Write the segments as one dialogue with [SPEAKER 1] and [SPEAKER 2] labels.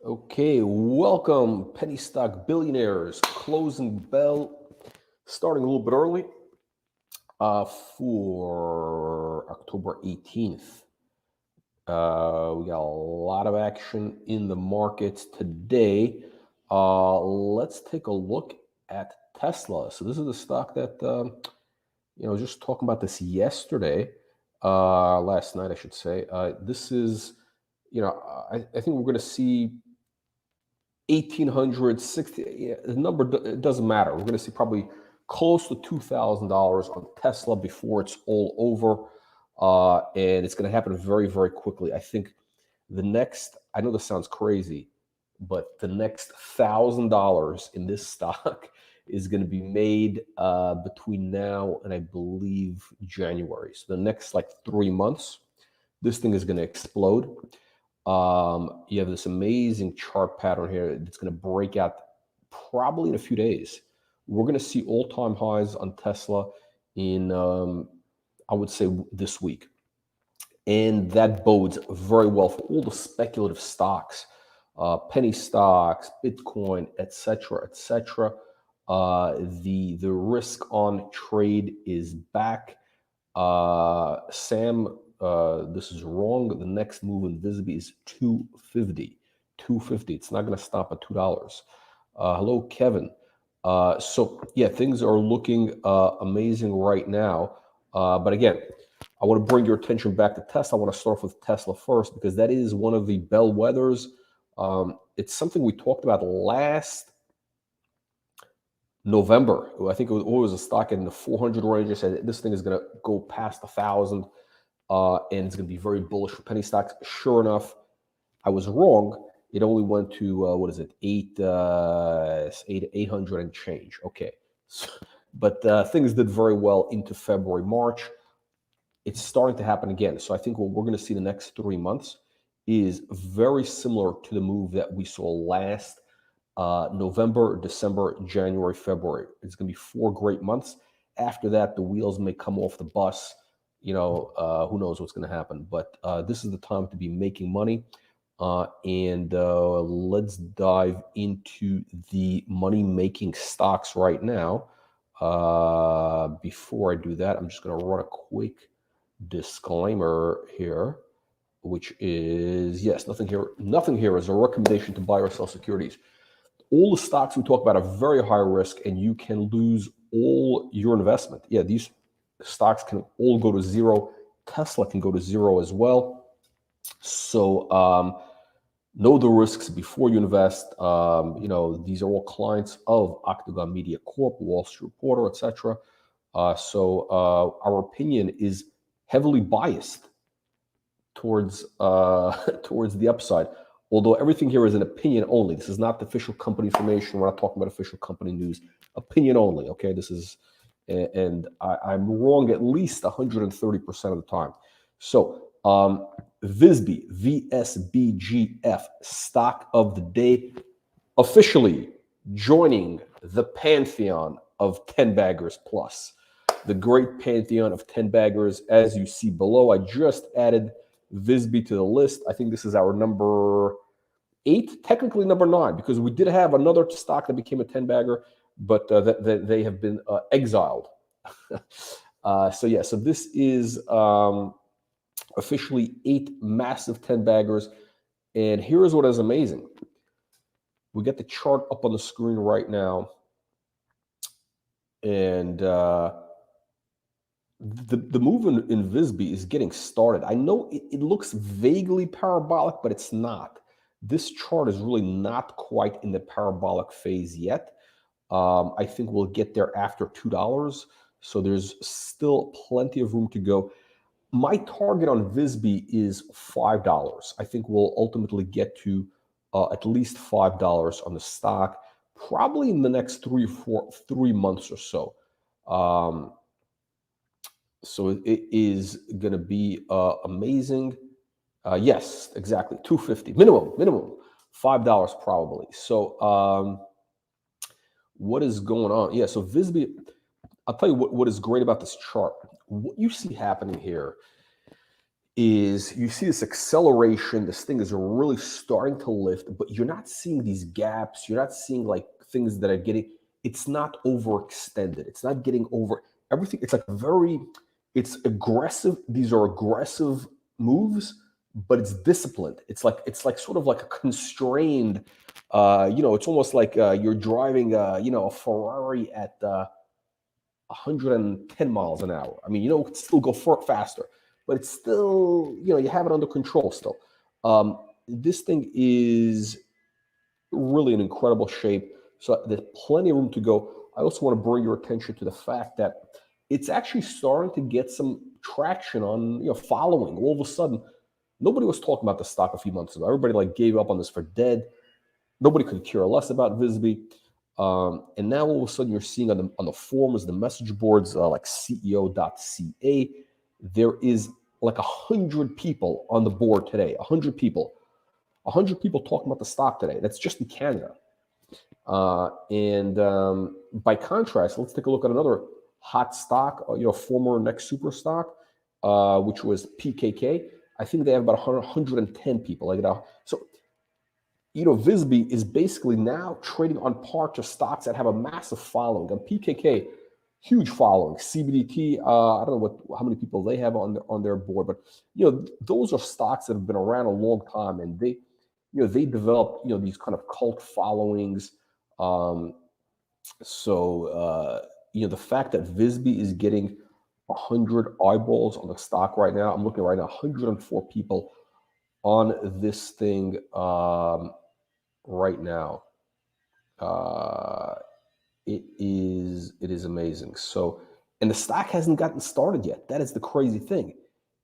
[SPEAKER 1] Okay, welcome, penny stock billionaires. Closing bell, starting a little bit early for October 18th. We got a lot of action in the markets today. Let's take a look at Tesla. So this is the stock that just talking about this yesterday, last night, I should say. This is, I think we're going to see 1,860. Yeah, the number it doesn't matter. We're going to see probably close to $2,000 on Tesla before it's all over, and it's going to happen very, very quickly. I think the next. I know this sounds crazy, but the next $1,000 in this stock is going to be made between now and I believe January. So the next like 3 months, this thing is going to explode. You have this amazing chart pattern here that's going to break out probably in a few days. We're going to see all-time highs on Tesla in, I would say, this week. And that bodes very well for all the speculative stocks, penny stocks, Bitcoin, etc., etc. The risk on trade is back. Sam, this is wrong. The next move in VSB is 250. 250. It's not going to stop at $2. Hello, Kevin. So yeah, things are looking amazing right now. But again, I want to bring your attention back to Tesla. I want to start off with Tesla first because that is one of the bellwethers. It's something we talked about last November. I think it was always a stock in the 400 range. I said this thing is going to go past 1,000, and it's going to be very bullish for penny stocks. Sure enough, I was wrong. It only went to what is it, 800 and change. Okay, so, but things did very well into February, March. It's starting to happen again. So I think what we're going to see the next 3 months is very similar to the move that we saw last November, December, January, February. It's going to be 4 great months. After that, the wheels may come off the bus. Who knows what's going to happen. But this is the time to be making money. And let's dive into the money-making stocks right now. Before I do that, I'm just going to run a quick disclaimer here, which is, yes, nothing here is a recommendation to buy or sell securities. All the stocks we talk about are very high risk and you can lose all your investment. Yeah, these stocks can all go to zero. Tesla can go to zero as well. So know the risks before you invest. These are all clients of Octagon Media Corp, Wall Street Reporter, etc. So our opinion is heavily biased towards the upside. Although everything here is an opinion only. This is not the official company information. We're not talking about official company news. Opinion only, okay? This is, and I'm wrong at least 130% of the time. So VSBGF, stock of the day, officially joining the pantheon of 10 baggers plus. The great pantheon of 10 baggers, as you see below. I just added VSB to the list. I think this is our number 8, technically number 9, because we did have another stock that became a 10 bagger, but they have been exiled. So this is officially 8 massive 10 baggers. And here's what is amazing. We get the chart up on the screen right now. And the move in VSB is getting started. I know it looks vaguely parabolic, but it's not. This chart is really not quite in the parabolic phase yet. I think we'll get there after $2. So there's still plenty of room to go. My target on VSB is $5. I think we'll ultimately get to at least $5 on the stock, probably in the next 3 months or so. So it is going to be amazing. Yes, exactly. $2.50 minimum, $5 probably. So what is going on? Yeah, so VSB, I'll tell you what is great about this chart. What you see happening here is you see this acceleration. This thing is really starting to lift, but you're not seeing these gaps. You're not seeing like things that are getting, it's not overextended. It's not getting over everything. It's like it's aggressive. These are aggressive moves, but it's disciplined. It's like sort of like a constrained, it's almost like you're driving, a Ferrari at 110 miles an hour. I mean, it could still go faster, but it's still, you have it under control still. This thing is really in incredible shape. So there's plenty of room to go. I also want to bring your attention to the fact that it's actually starting to get some traction on, following. All of a sudden, nobody was talking about the stock a few months ago. Everybody like gave up on this for dead. Nobody could care less about VSB. And now all of a sudden you're seeing on the forums, the message boards like CEO.ca, there is like 100 people on the board today. 100 people talking about the stock today. That's just in Canada. And by contrast, let's take a look at another hot stock, former next super stock, which was PKK. I think they have about 110 people. So VSB is basically now trading on par to stocks that have a massive following. And PKK, huge following. CBDT, I don't know how many people they have on their board, but those are stocks that have been around a long time, and they develop these kind of cult followings. The fact that VSB is getting 100 eyeballs on the stock right now, I'm looking right now, 104 people on this thing right now. It is amazing. So, and the stock hasn't gotten started yet. That is the crazy thing.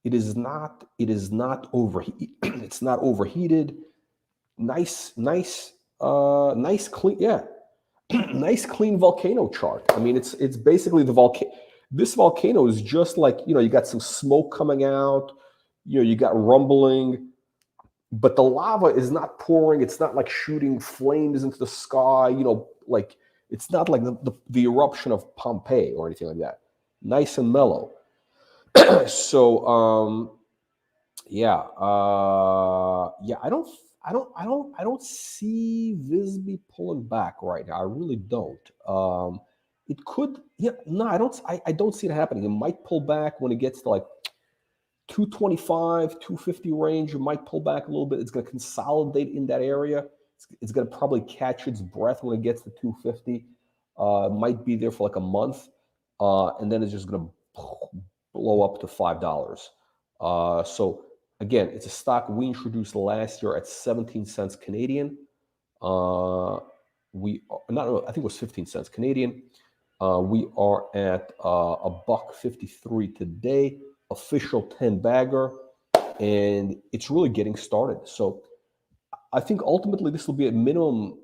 [SPEAKER 1] It is not overheated. It's not overheated. Nice clean, yeah. Nice clean volcano chart. I mean, it's basically the volcano. This volcano is just like, you got some smoke coming out, you got rumbling, but the lava is not pouring. It's not like shooting flames into the sky, like it's not like the eruption of Pompeii or anything like that. Nice and mellow. So, I don't see VSB pulling back right now. I really don't. It could, no, I don't see it happening. It might pull back when it gets to like 225, 250 range. It might pull back a little bit. It's going to consolidate in that area. It's going to probably catch its breath when it gets to 250. Might be there for like a month, and then it's just going to blow up to $5. So again, it's a stock we introduced last year at 17 cents Canadian. I think it was 15 cents Canadian. We are at $1.53 today, official 10 bagger, and it's really getting started. So I think ultimately this will be a minimum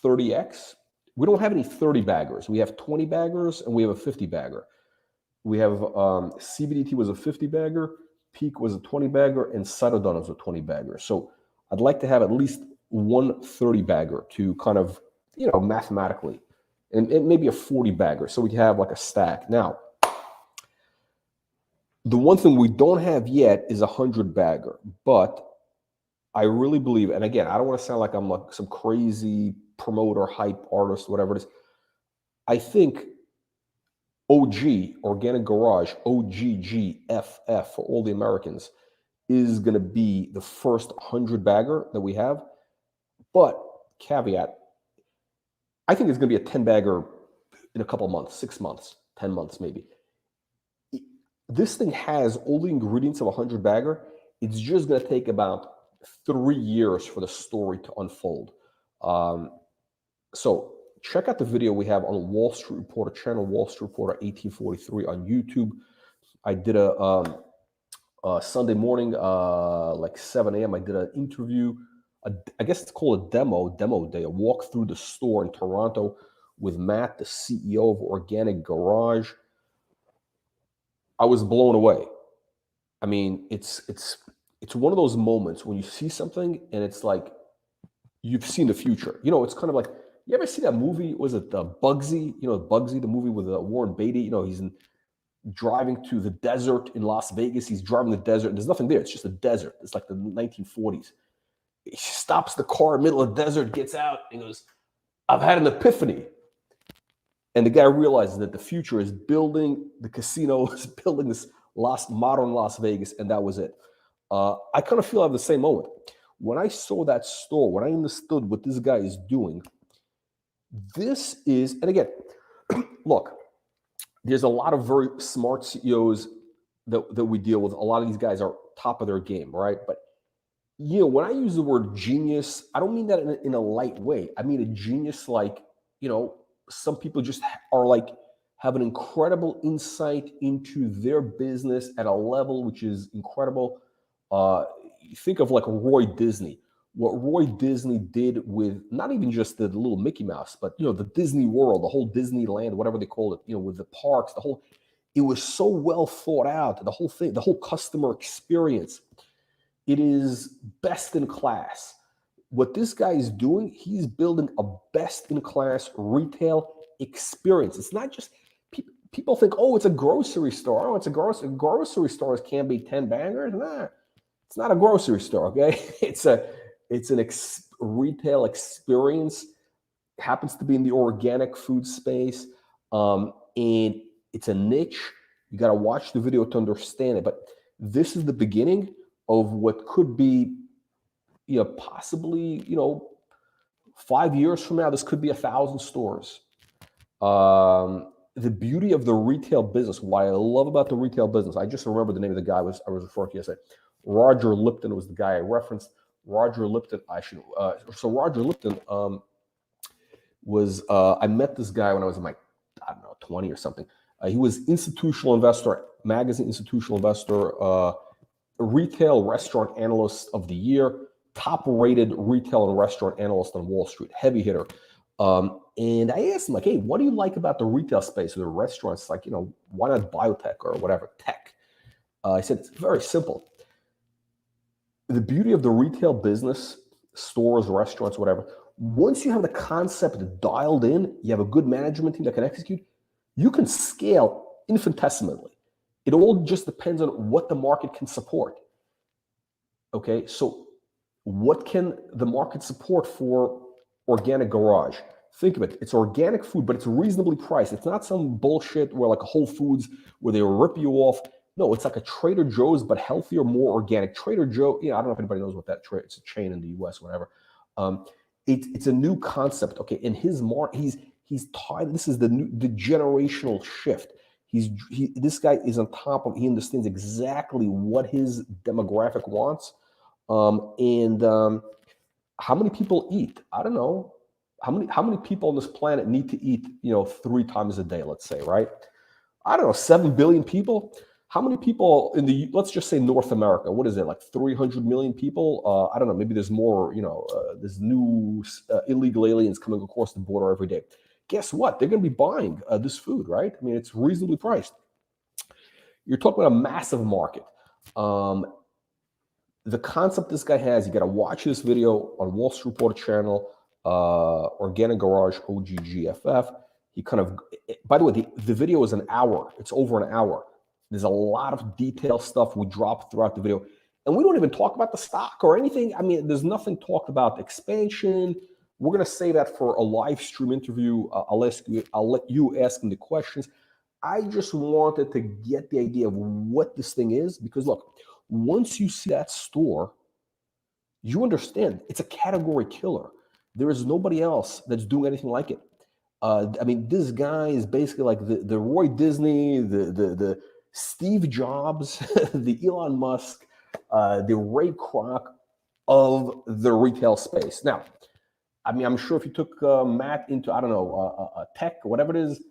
[SPEAKER 1] 30x. We don't have any 30 baggers. We have 20 baggers and we have a 50 bagger. We have CBDT was a 50 bagger, Peak was a 20 bagger, and Cytodon was a 20 bagger. So I'd like to have at least one 30 bagger to kind of, mathematically, and maybe a 40 bagger. So we have like a stack. Now, the one thing we don't have yet is a 100 bagger, but I really believe, and again, I don't want to sound like I'm like some crazy promoter, hype artist, whatever it is. I think OG, Organic Garage, OGGFF for all the Americans, is going to be the first 100 bagger that we have. But caveat, I think it's going to be a 10 bagger in a couple of months, 6 months, 10 months maybe. This thing has all the ingredients of a 100 bagger. It's just going to take about 3 years for the story to unfold. So check out the video we have on Wall Street Reporter channel, Wall Street Reporter 1843 on YouTube. I did a Sunday morning, like 7 a.m. I did an interview. I guess it's called a demo day, a walk through the store in Toronto with Matt, the CEO of Organic Garage. I was blown away. I mean, it's one of those moments when you see something and it's like you've seen the future. It's kind of like, you ever see that movie? Was it Bugsy? Bugsy, the movie with Warren Beatty. He's in driving to the desert in Las Vegas. He's driving the desert, and there's nothing there. It's just a desert. It's like the 1940s. He stops the car in the middle of the desert, gets out, and goes, "I've had an epiphany." And the guy realizes that the future is building the casino, is building this modern Las Vegas, and that was it. I kind of feel I have the same moment. When I saw that store, when I understood what this guy is doing, this is, and again, look, there's a lot of very smart CEOs that we deal with. A lot of these guys are top of their game, right? But when I use the word genius, I don't mean that in a light way. I mean a genius like, some people just are like, have an incredible insight into their business at a level which is incredible. Think of like Roy Disney. What Roy Disney did with not even just the little Mickey Mouse, but the Disney World, the whole Disneyland, whatever they call it, with the parks, it was so well thought out. The whole thing, the whole customer experience, it is best in class. What this guy is doing, he's building a best-in-class retail experience. It's not just people think, oh, it's a grocery store. Oh, it's a grocery stores can be 10 bangers. Nah, it's not a grocery store. Okay, it's an retail experience. It happens to be in the organic food space, and it's a niche. You got to watch the video to understand it. But this is the beginning of what could be, possibly, 5 years from now, this could be 1,000 stores. The beauty of the retail business, what I love about the retail business, I just remember the name of the guy I was referring to yesterday. Roger Lipton was the guy I referenced. Roger Lipton, Roger Lipton was, I met this guy when I was in my, 20 or something. He was institutional investor, magazine institutional investor, retail restaurant analyst of the year, top-rated retail and restaurant analyst on Wall Street, heavy hitter. And I asked him, like, hey, what do you like about the retail space or the restaurants? Like, why not biotech or whatever, tech? I said, it's very simple. The beauty of the retail business, stores, restaurants, whatever, once you have the concept dialed in, you have a good management team that can execute, you can scale infinitesimally. It all just depends on what the market can support. Okay, so what can the market support for organic garage? Think of it. It's organic food, but it's reasonably priced. It's not some bullshit where like a Whole Foods where they rip you off. No, it's like a Trader Joe's, but healthier, more organic. Trader Joe, I don't know if anybody knows what that it's a chain in the US, whatever. It's a new concept. Okay, in his he's tied. This is the generational shift. This guy is on top of. He understands exactly what his demographic wants. How many people eat? I don't know. How many people on this planet need to eat, 3 times a day, let's say, right? I don't know, 7 billion people. How many people in let's just say North America? What is it, like 300 million people? I don't know, maybe there's more, there's new illegal aliens coming across the border every day. Guess what? They're going to be buying this food, right? I mean, it's reasonably priced. You're talking about a massive market. The concept this guy has, you got to watch this video on Wall Street Report channel, Organic Garage, OGGFF. He kind of, by the way, the video is an hour. It's over an hour. There's a lot of detailed stuff we drop throughout the video. And we don't even talk about the stock or anything. I mean, there's nothing talked about expansion. We're going to say that for a live stream interview. I'll let you ask him the questions. I just wanted to get the idea of what this thing is, because look, once you see that store, you understand it's a category killer. There is nobody else that's doing anything like it. I mean, this guy is basically like the Roy Disney, the Steve Jobs, the Elon Musk, the Ray Kroc of the retail space. Now, I mean, I'm sure if you took Matt into, I don't know, tech, whatever it is,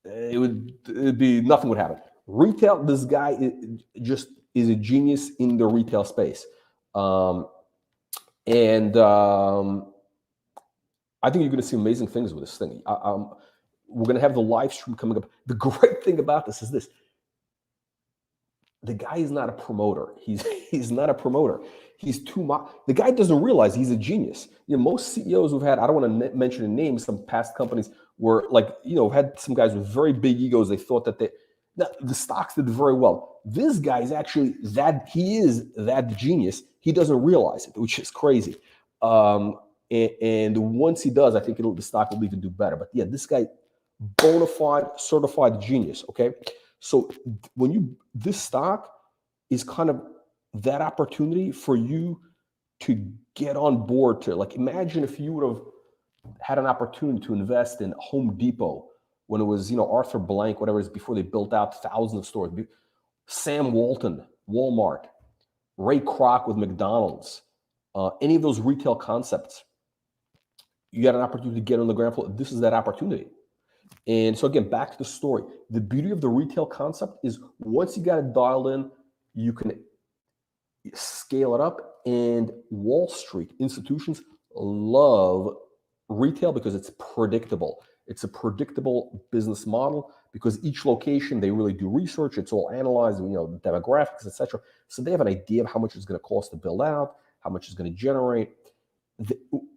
[SPEAKER 1] it'd be, nothing would happen. Retail, this guy is a genius in the retail space. I think you're going to see amazing things with this thing. We're going to have the live stream coming up. The great thing about this is this. The guy is not a promoter. He's not a promoter. He's the guy doesn't realize he's a genius. Most CEOs we've had, I don't want to mention a name, some past companies were like, had some guys with very big egos. They thought that Now, the stocks did very well. This guy is actually he is that genius. He doesn't realize it, which is crazy. And once he does, I think the stock will even do better. But yeah, this guy, bona fide, certified genius. Okay, so this stock is kind of that opportunity for you to get on board. To like, imagine if you would have had an opportunity to invest in Home Depot when it was, Arthur Blank, whatever it is, before they built out thousands of stores. Sam Walton, Walmart, Ray Kroc with McDonald's, any of those retail concepts. You got an opportunity to get on the ground floor. This is that opportunity. And so again, back to the story. The beauty of the retail concept is once you got it dialed in, you can scale it up. And Wall Street institutions love retail because it's predictable. It's a predictable business model because each location, they really do research. It's all analyzed, demographics, etc. So they have an idea of how much it's going to cost to build out, how much it's going to generate.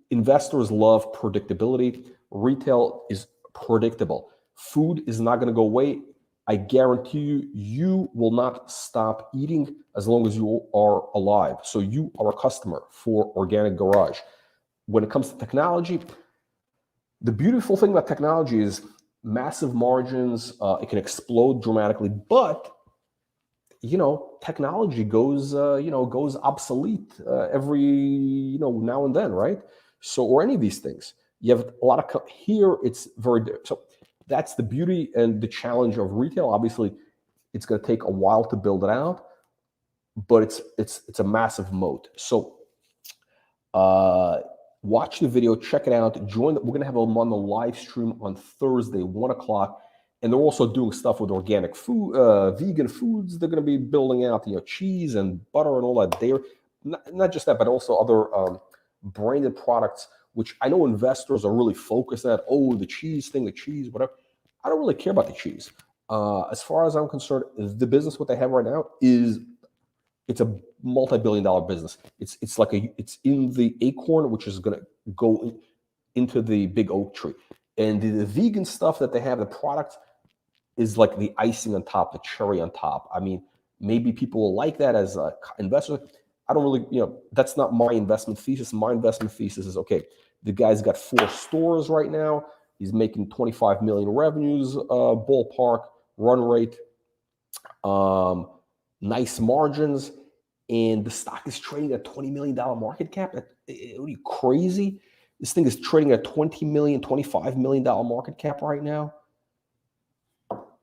[SPEAKER 1] Investors love predictability. Retail is predictable. Food is not going to go away. I guarantee you will not stop eating as long as you are alive. So you are a customer for Organic Garage. When it comes to technology, the beautiful thing about technology is massive margins. It can explode dramatically, but technology goes obsolete every now and then, right? So, or any of these things, you have a lot of here. It's very so. That's the beauty and the challenge of retail. Obviously, it's going to take a while to build it out, but it's a massive moat. So, watch the video, check it out. We're going to have them on the live stream on Thursday, 1:00. And they're also doing stuff with organic food, vegan foods. They're going to be building out, cheese and butter and all that dairy. Not just that, but also other branded products, which I know investors are really focused at. Oh, the cheese thing, the cheese, whatever. I don't really care about the cheese. As far as I'm concerned, the business, what they have right now it's a multi-billion-dollar business. It's in the acorn, which is going to go into the big oak tree. And the vegan stuff that they have, the product is like the icing on top, the cherry on top. I mean, maybe people will like that as an investor. I don't really, that's not my investment thesis. My investment thesis is, okay, the guy's got 4 stores right now. He's making 25 million revenues, ballpark, run rate, nice margins, and the stock is trading at $20 million market cap. Are you crazy? This thing is trading at $20 million, $25 million market cap right now.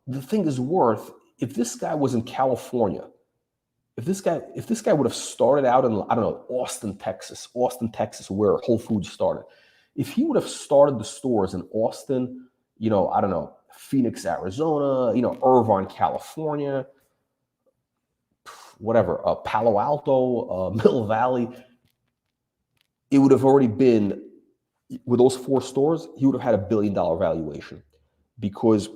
[SPEAKER 1] The thing is worth, if this guy was in California, if this guy would have started out in, I don't know, Austin, Texas, where Whole Foods started. If he would have started the stores in Austin, I don't know, Phoenix, Arizona, Irvine, California, whatever, Palo Alto, Mill Valley, it would have already been, with those 4 stores, he would have had $1 billion valuation, because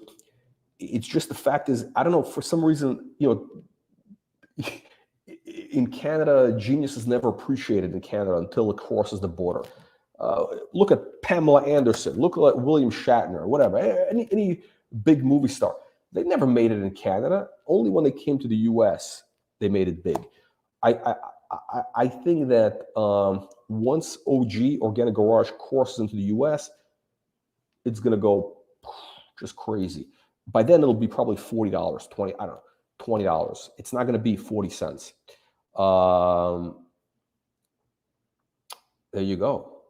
[SPEAKER 1] it's just the fact is, I don't know, for some reason, in Canada, genius is never appreciated in Canada until it crosses the border. Look at Pamela Anderson, look at William Shatner, whatever, any big movie star. They never made it in Canada. Only when they came to the US, they made it big. I think that once OG, Organic Garage, crosses into the US, it's going to go just crazy. By then, it'll be probably $40, $20. It's not going to be 40 cents. There you go.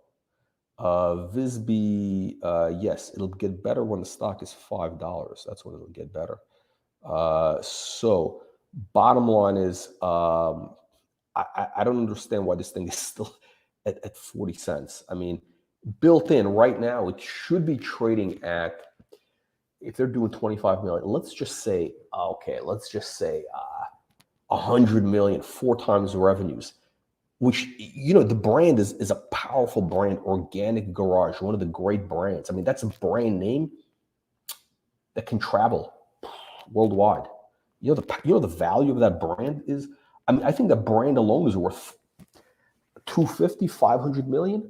[SPEAKER 1] VSB, yes, it'll get better when the stock is $5. That's when it'll get better. So bottom line is, I don't understand why this thing is still at 40 cents. I mean, built in right now, it should be trading at, if they're doing 25 million, let's just say 100 million, 4 times revenues, which, the brand is a powerful brand, Organic Garage, one of the great brands. I mean, that's a brand name that can travel worldwide. The value of that brand is, I mean, I think that brand alone is worth 250, 500 million.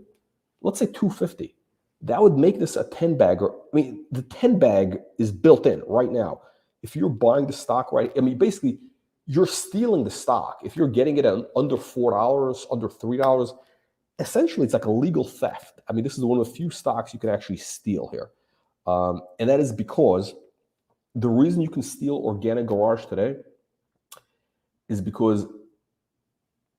[SPEAKER 1] Let's say 250. That would make this a 10 bagger. I mean, the 10 bag is built in right now. if you're buying the stock, right, I mean, basically, you're stealing the stock. If you're getting it at under $4, under $3, essentially it's like a legal theft. I mean, this is one of the few stocks you can actually steal here. And that is because the reason you can steal Organic Garage today is because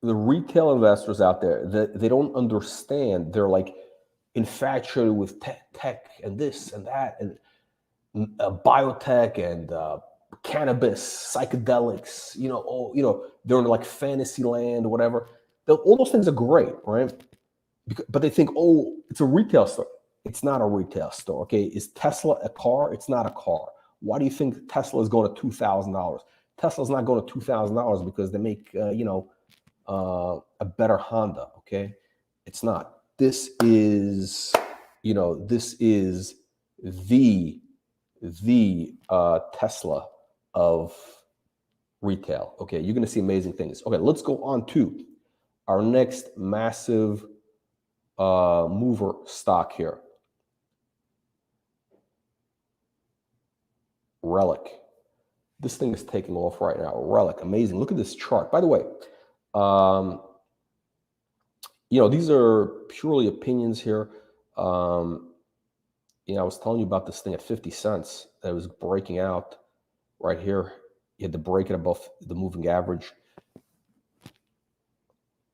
[SPEAKER 1] the retail investors out there, they don't understand. They're like infatuated with tech and this and that and biotech and cannabis, psychedelics. They're in like fantasy land or whatever. All those things are great, right? But they think, oh, it's a retail store. It's not a retail store. Okay, is Tesla a car? It's not a car. Why do you think Tesla is going to $2,000? Tesla's not going to $2,000 because they make a better Honda. Okay, it's not. This is the Tesla of retail. Okay, you're going to see amazing things. Okay, let's go on to our next massive mover stock here. Relic. This thing is taking off right now. Relic, amazing. Look at this chart. By the way, these are purely opinions here. I was telling you about this thing at 50 cents that was breaking out right here. You had to break it above the moving average.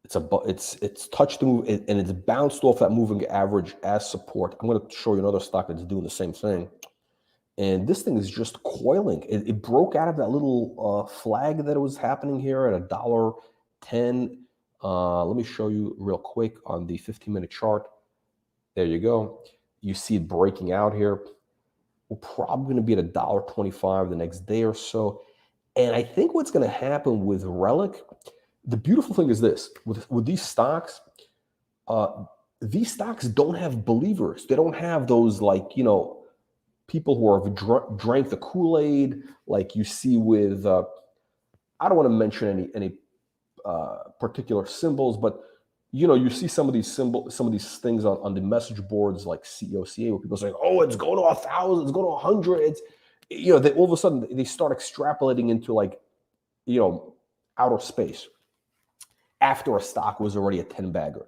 [SPEAKER 1] It's touched the move and it's bounced off that moving average as support. I'm going to show you another stock that's doing the same thing. And this thing is just coiling. It broke out of that little flag that it was happening here at $1.10. Let me show you real quick on the 15-minute chart. There you go. You see it breaking out here. We're probably going to be at $1.25 the next day or so. And I think what's going to happen with Relic, the beautiful thing is this, with these stocks don't have believers. They don't have those people who have drank the Kool-Aid, like you see with, I don't want to mention any particular symbols, but you see some of these things on the message boards like COCA where people say, oh, it's going to 1,000, it's going to 100. It's, they all of a sudden they start extrapolating into outer space after a stock was already a 10-bagger.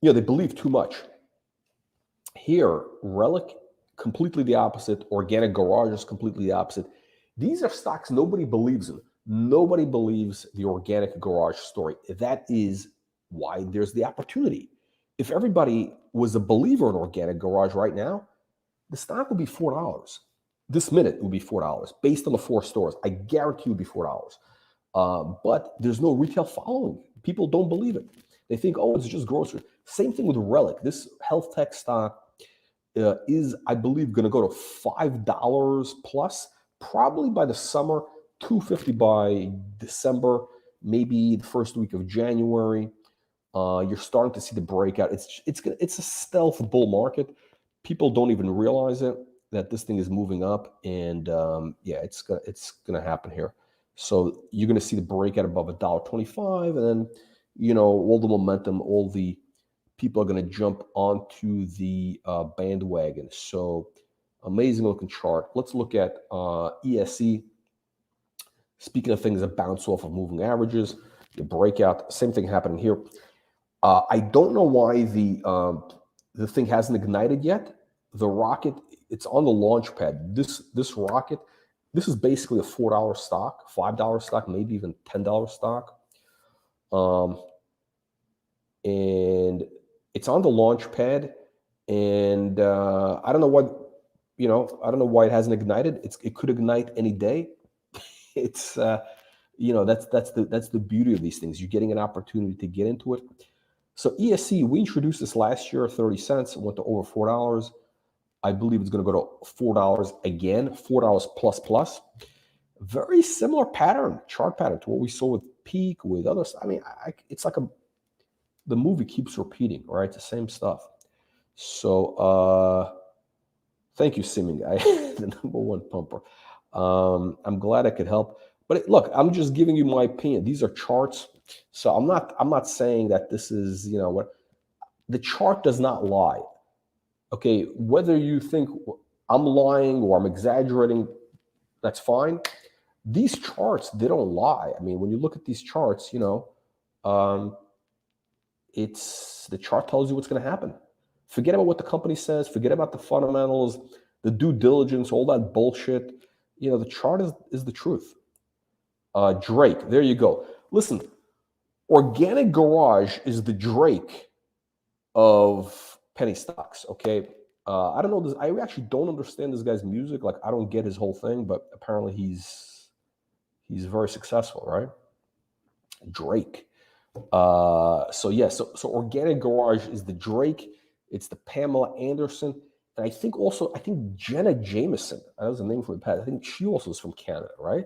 [SPEAKER 1] They believe too much. Here, Relic, completely the opposite. Organic Garage is completely the opposite. These are stocks nobody believes in. Nobody believes the Organic Garage story. That is why there's the opportunity. If everybody was a believer in Organic Garage right now, the stock would be $4. This minute it would be $4 based on the 4 stores. I guarantee it would be $4. But there's no retail following. People don't believe it. They think, oh, it's just grocery. Same thing with Relic. This health tech stock is, I believe, going to go to $5 plus, probably by the summer, $2.50 by December, maybe the first week of January. You're starting to see the breakout. It's a stealth bull market. People don't even realize it, that this thing is moving up, and it's gonna happen here. So you're gonna see the breakout above $1.25, and then all the momentum, all the people are gonna jump onto the bandwagon. So amazing looking chart. Let's look at ESE. Speaking of things that bounce off of moving averages, the breakout, same thing happening here. I don't know why the thing hasn't ignited yet. The rocket, it's on the launch pad. This rocket, this is basically a $4 stock, $5 stock, maybe even $10 stock. And it's on the launch pad, and I don't know what, I don't know why it hasn't ignited. It could ignite any day. It's that's the beauty of these things. You're getting an opportunity to get into it. So ESC, we introduced this last year, 30 cents, went to over $4. I believe it's going to go to $4 again, $4 plus. Very similar chart pattern to what we saw with Peak, with others. I mean, it's like the movie keeps repeating, right? It's the same stuff. So thank you, Simming Guy, the number one pumper. I'm glad I could help. But look, I'm just giving you my opinion. These are charts. So I'm not saying that this is, what the chart does not lie. Okay, whether you think I'm lying or I'm exaggerating, that's fine. These charts, they don't lie. I mean, when you look at these charts, it's the chart tells you what's going to happen. Forget about what the company says. Forget about the fundamentals, the due diligence, all that bullshit. The chart is the truth. Drake, there you go. Listen, Organic Garage is the Drake of penny stocks. Okay, I don't know this. I actually don't understand this guy's music. Like, I don't get his whole thing, but apparently he's very successful, right? Drake. So Organic Garage is the Drake. It's the Pamela Anderson, and I think Jenna Jameson. That was the name from the past. I think she also is from Canada, right?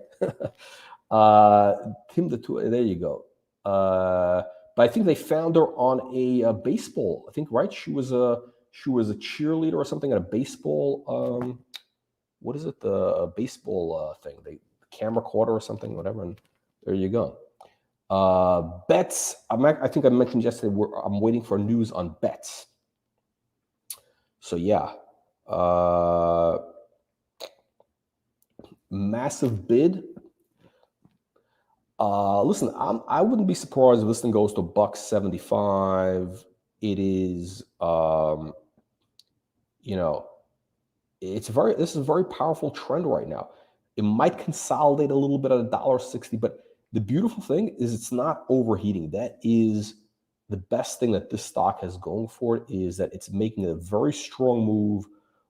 [SPEAKER 1] Tim the two. There you go. But I think they found her on a baseball. I think, right? She was a cheerleader or something at a baseball. What is it? The baseball thing. The camera caught her or something, whatever. And there you go. Bets. I think I mentioned yesterday. I'm waiting for news on bets. So yeah, massive bid. Listen, I wouldn't be surprised if this thing goes to $1.75. It is, this is a very powerful trend right now. It might consolidate a little bit at $1.60, but the beautiful thing is it's not overheating. That is the best thing that this stock has going for it, is that it's making a very strong move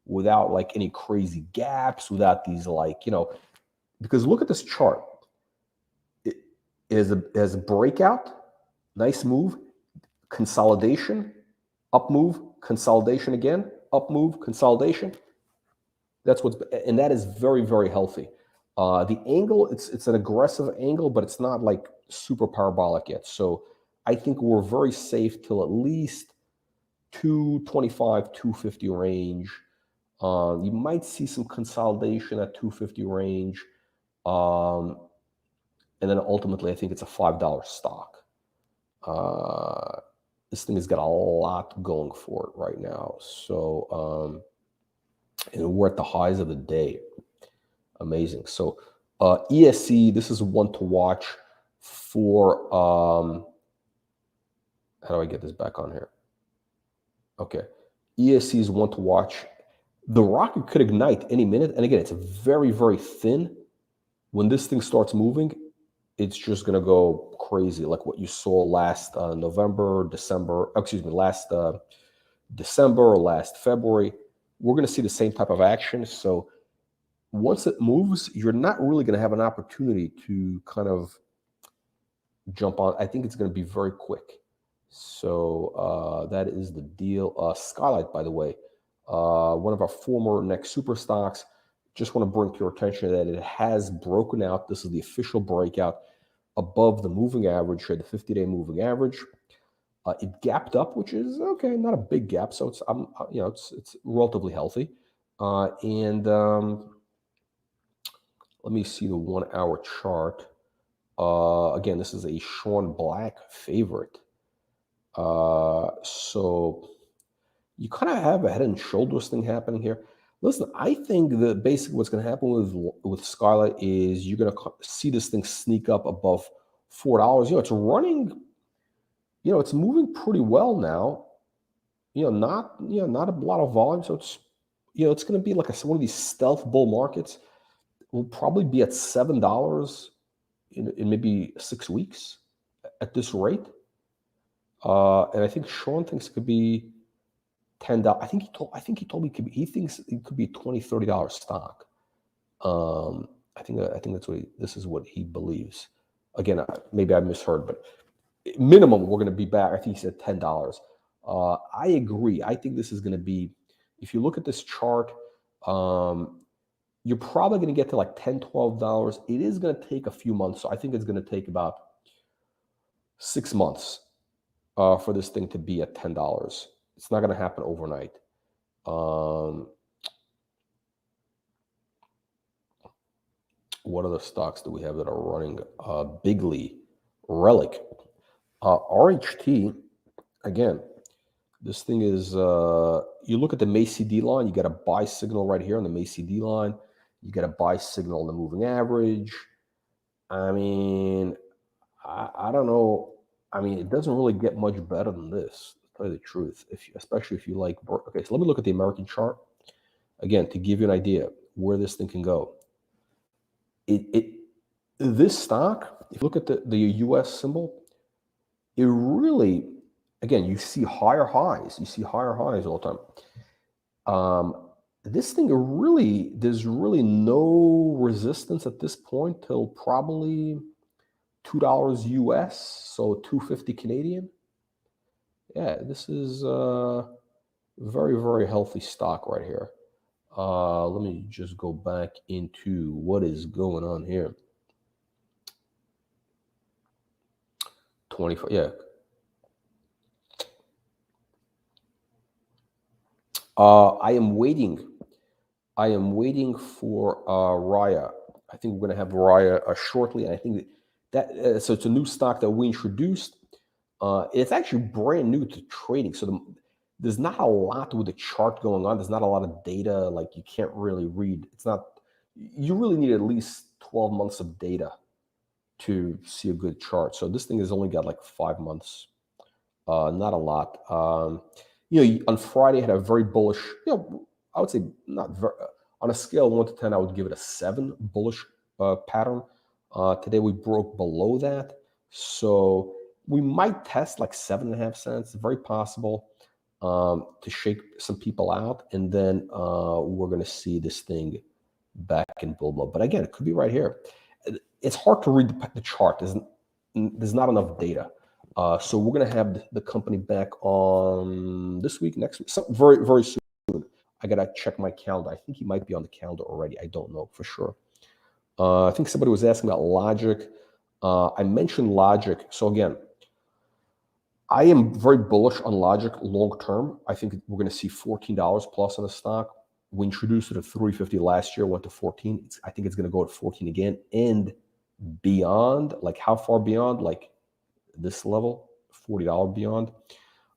[SPEAKER 1] without like any crazy gaps, without these because look at this chart. It has a breakout, nice move, consolidation, up move, consolidation again, up move, consolidation. And that is very, very healthy. The angle, it's an aggressive angle, but it's not like super parabolic yet. So I think we're very safe till at least 225, 250 range. You might see some consolidation at 250 range. And then ultimately, I think it's a $5 stock. This thing has got a lot going for it right now. So, and we're at the highs of the day. Amazing. So, ESC, this is one to watch for, how do I get this back on here? Okay. ESC is one to watch. The rocket could ignite any minute. And again, it's very, very thin. When this thing starts moving, it's just going to go crazy, like what you saw last December or last February. We're going to see the same type of action. So once it moves, you're not really going to have an opportunity to kind of jump on. I think it's going to be very quick. So that is the deal. Skylight, by the way, one of our former next super stocks. Just want to bring to your attention that it has broken out. This is the official breakout above the moving average here, the 50-day moving average. It gapped up, which is okay, not a big gap, so it's it's relatively healthy. And let me see the 1 hour chart. Again, this is a Sean Black favorite. So you kind of have a head and shoulders thing happening here. Listen, I think that basically what's going to happen with Skylight is you're going to see this thing sneak up above $4. It's running, it's moving pretty well now. Not a lot of volume. So it's, it's going to be like one of these stealth bull markets. Will probably be at $7 in maybe 6 weeks at this rate. And I think Sean thinks it could be $10. I think he told me he thinks it could be $20, $30 stock. I think that's this is what he believes. Again, maybe I misheard, but minimum we're going to be back. I think he said $10. I agree. I think this is going to be, if you look at this chart, you're probably going to get to like $10, $12. It is going to take a few months. So I think it's going to take about 6 months for this thing to be at $10. It's not going to happen overnight. What other stocks do we have that are running? Bigley, Relic, RHT. Again, This thing is, you look at the MACD line, you got a buy signal right here on the MACD line. You got a buy signal on the moving average. I mean, I don't know. I mean, it doesn't really get much better than this, to tell you the truth. Especially if you like, okay, so let me look at the American chart again to give you an idea where this thing can go. This stock, if you look at the US symbol, it really, again, you see higher highs. You see higher highs all the time. This thing really, there's really no resistance at this point till probably $2 US, so 250 Canadian. Yeah, this is a very, very healthy stock right here. Let me just go back into what is going on here. 25, yeah. I am waiting for Raya. I think we're going to have Raya shortly. And I think that so it's a new stock that we introduced. It's actually brand new to trading. So there's not a lot with the chart going on. There's not a lot of data. Like you can't really read. It's not, you really need at least 12 months of data to see a good chart. So this thing has only got like 5 months. Not a lot. On Friday, had a very bullish, I would say not very, on a scale of 1 to 10, I would give it a 7 bullish pattern. Today we broke below that. So we might test like 7.5 cents, very possible, to shake some people out. And then we're going to see this thing back in bull mode. But again, it could be right here. It's hard to read the chart. There's not enough data. So we're going to have the company back on this week, next week, very, very soon. I got to check my calendar. I think he might be on the calendar already. I don't know for sure. I think somebody was asking about Logic. I mentioned Logic. So again, I am very bullish on Logic long term. I think we're going to see $14 plus on the stock. We introduced it at $3.50 last year, went to 14. I think it's going to go at 14 again and beyond. Like how far beyond? Like this level, $40 beyond.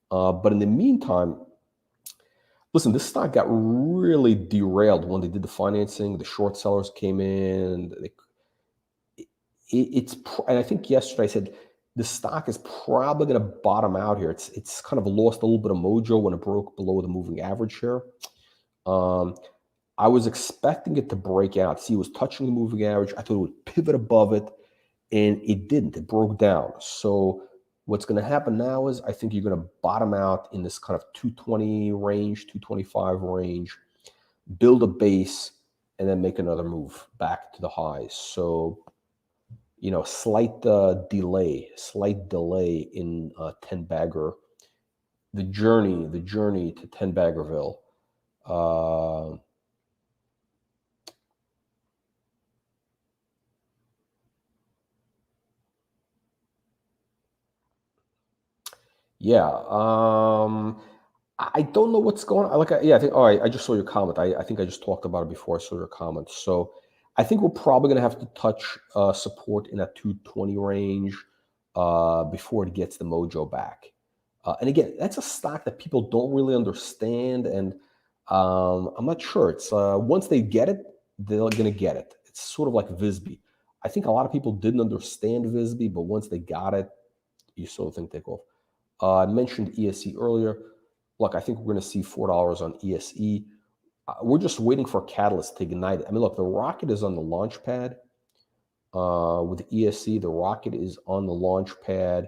[SPEAKER 1] But in the meantime, listen, this stock got really derailed when they did the financing. The short sellers came in. And I think yesterday I said the stock is probably going to bottom out here. It's kind of lost a little bit of mojo when it broke below the moving average here. I was expecting it to break out. See, it was touching the moving average. I thought it would pivot above it, and it didn't. It broke down. So what's going to happen now is I think you're going to bottom out in this kind of 220 range, 225 range, build a base, and then make another move back to the highs. So, slight delay in 10 bagger. The journey to 10 baggerville. Yeah. I don't know what's going on. I think, I just saw your comment. I think I just talked about it before I saw your comment. So I think we're probably going to have to touch support in that 220 range before it gets the mojo back. And again, that's a stock that people don't really understand. And I'm not sure. It's once they get it, they're going to get it. It's sort of like VSB. I think a lot of people didn't understand VSB, but once they got it, you sort of think take off. I mentioned ESE earlier. Look, I think we're going to see $4 on ESE. We're just waiting for a catalyst to ignite it. I mean, look, the rocket is on the launch pad. With ESE, the rocket is on the launch pad.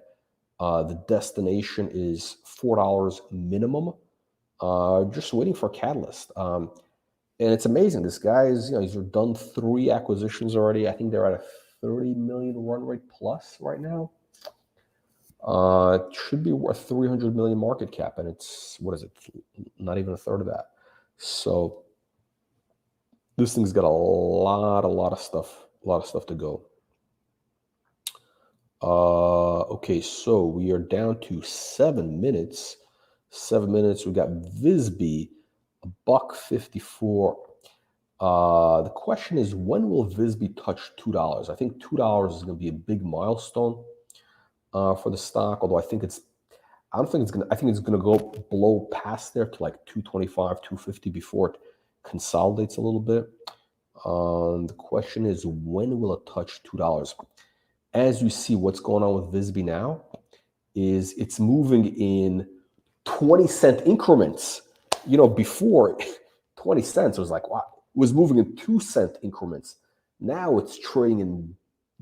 [SPEAKER 1] The destination is $4 minimum. Just waiting for a catalyst. And it's amazing. This guy is, he's done 3 acquisitions already. I think they're at a 30 million run rate plus right now. It should be worth 300 million market cap, and it's, what is it? Not even a third of that. So this thing's got a lot of stuff to go. Okay, so we are down to 7 minutes. 7 minutes. We got VSB, $1.54. The question is, when will VSB touch $2? I think $2 is going to be a big milestone for the stock, although I think it's I don't think it's gonna. I think it's gonna go below past there to like 225, 250 before it consolidates a little bit. The question is, when will it touch $2? As you see, what's going on with VSB now is it's moving in 20-cent increments. You know, before 20 cents was like, wow, it was moving in 2-cent increments. Now it's trading in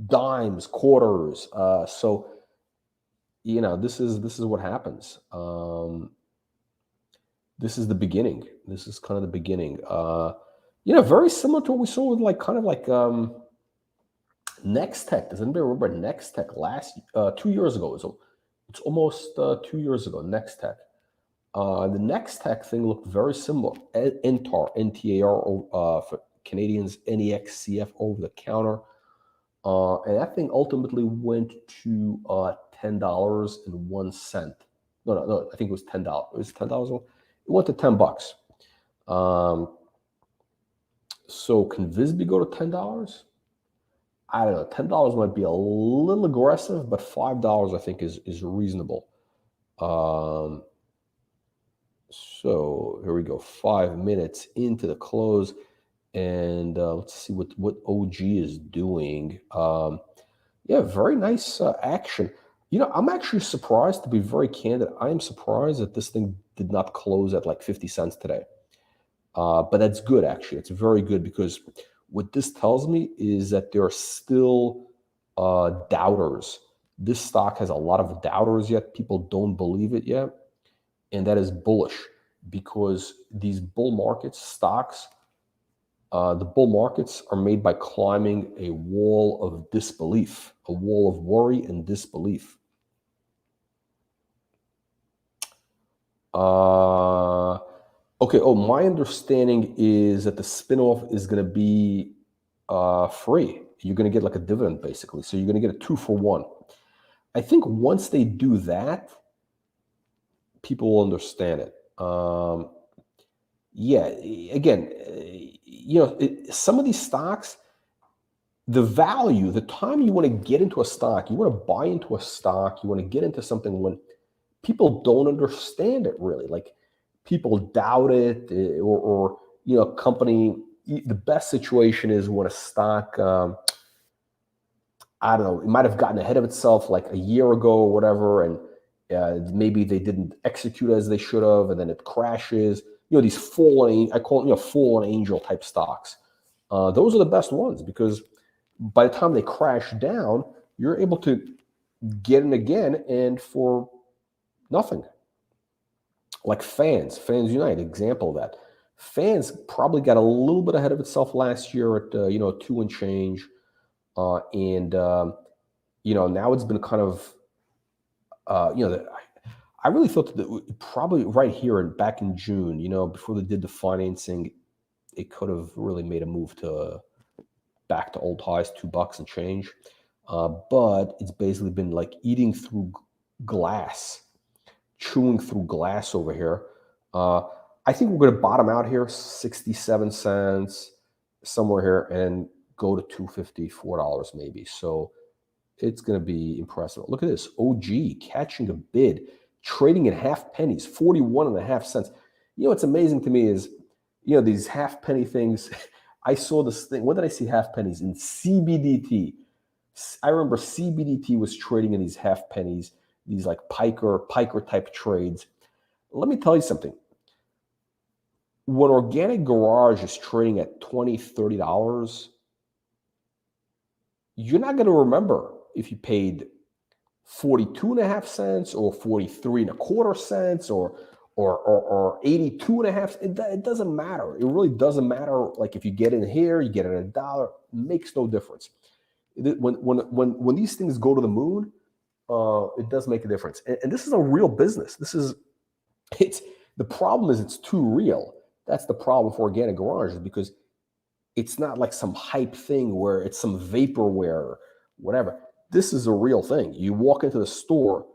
[SPEAKER 1] dimes, quarters. So, you know, this is what happens. This is the beginning. This is kind of the beginning. You know, very similar to what we saw with like kind of like Next Tech. Does anybody remember Next Tech last 2 years ago? It's almost 2 years ago. Next Tech. The Next Tech thing looked very similar. NTAR, NTAR for Canadians, NEXCF over the counter. And that thing ultimately went to $10.01. No, I think it was $10. It was $10. It went to $10. So can VSB go to $10? I don't know. $10 might be a little aggressive, but $5 I think is reasonable. So here we go. 5 minutes into the close, and let's see what OG is doing. Yeah, very nice action. You know, I'm actually surprised, to be very candid. I am surprised that this thing did not close at like 50 cents today. But that's good, actually. It's very good, because what this tells me is that there are still doubters. This stock has a lot of doubters yet. People don't believe it yet. And that is bullish, because these bull markets, stocks, the bull markets are made by climbing a wall of disbelief, a wall of worry and disbelief. Okay. Oh, my understanding is that the spinoff is going to be free. You're going to get like a dividend, basically. So you're going to get a 2-for-1. I think once they do that, people will understand it. Yeah, again, you know, some of these stocks, the value, the time you want to get into a stock, you want to buy into a stock, you want to get into something when people don't understand it really. Like, people doubt it, or you know, company. The best situation is when a stock, I don't know, it might have gotten ahead of itself like a year ago or whatever, and maybe they didn't execute as they should have, and then it crashes. You know, these fallen, I call it, you know, fallen angel type stocks. Those are the best ones, because by the time they crash down, you're able to get in again, and for nothing. Like Fans United, example of that. Fans probably got a little bit ahead of itself last year at you know, 2 and change, and you know, now it's been kind of you know, I really thought that probably right here and back in June, you know, before they did the financing, it could have really made a move to back to old highs, $2 and change. But it's basically been like eating through glass, chewing through glass over here. I think we're going to bottom out here, 67 cents, somewhere here, and go to $2.54 maybe. So it's going to be impressive. Look at this. OG catching a bid, trading in half pennies, 41.5 cents. You know, what's amazing to me is, you know, these half penny things. I saw this thing. When did I see half pennies? In CBDT. I remember CBDT was trading in these half pennies, these like piker type trades. Let me tell you something. When Organic Garage is trading at $20, $30, you're not going to remember if you paid 42.5 cents or 43.25 cents or 82.5. It doesn't matter. It really doesn't matter. Like, if you get in here, you get in $1, it makes no difference. When these things go to the moon, it does make a difference. And this is a real business. The problem is it's too real. That's the problem for Organic Garage, is because it's not like some hype thing where it's some vaporware or whatever. This is a real thing. You walk into the store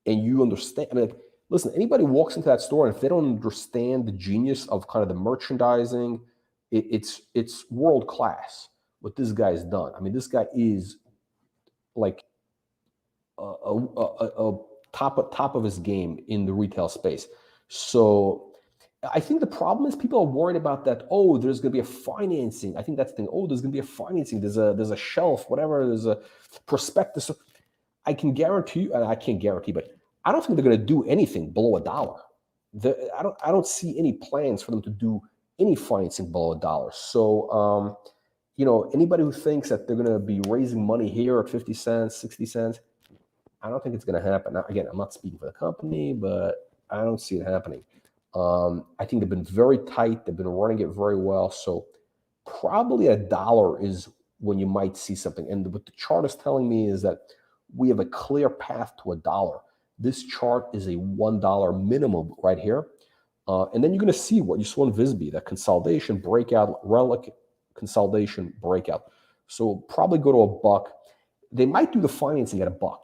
[SPEAKER 1] and you understand. I mean, like, listen, anybody walks into that store, and if they don't understand the genius of kind of the merchandising, it's world class what this guy's done. I mean, this guy is like a top of his game in the retail space. So I think the problem is people are worried about that. Oh, there's going to be a financing. I think that's the thing. Oh, there's going to be a financing. There's a shelf, whatever. There's a prospectus. I can guarantee you, and I can't guarantee, but I don't think they're going to do anything below $1. I don't see any plans for them to do any financing below $1. So, anybody who thinks that they're going to be raising money here at 50 cents, 60 cents, I don't think it's going to happen. Now, again, I'm not speaking for the company, but I don't see it happening. I think they've been very tight. They've been running it very well. So probably $1 is when you might see something. And what the chart is telling me is that we have a clear path to $1. This chart is a $1 minimum right here. And then you're going to see what you saw in VSB, that consolidation, breakout, relic, consolidation, breakout. So probably go to $1. They might do the financing at $1.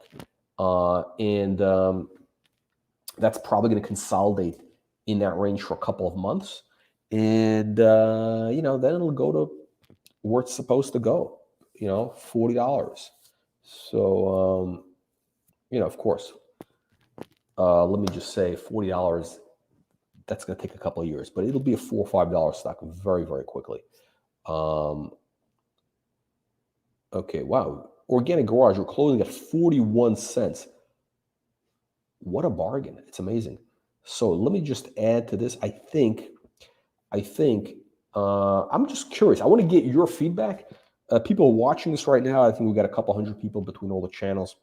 [SPEAKER 1] That's probably going to consolidate in that range for a couple of months. And, then it'll go to where it's supposed to go, $40. So, of course, let me just say $40, that's going to take a couple of years, but it'll be a $4 or $5 stock very, very quickly. Okay, wow. Organic Garage, we're closing at 41 cents. What a bargain. It's amazing. So let me just add to this. I think I'm just curious. I want to get your feedback. People watching this right now, I think we've got a couple hundred people between all the channels.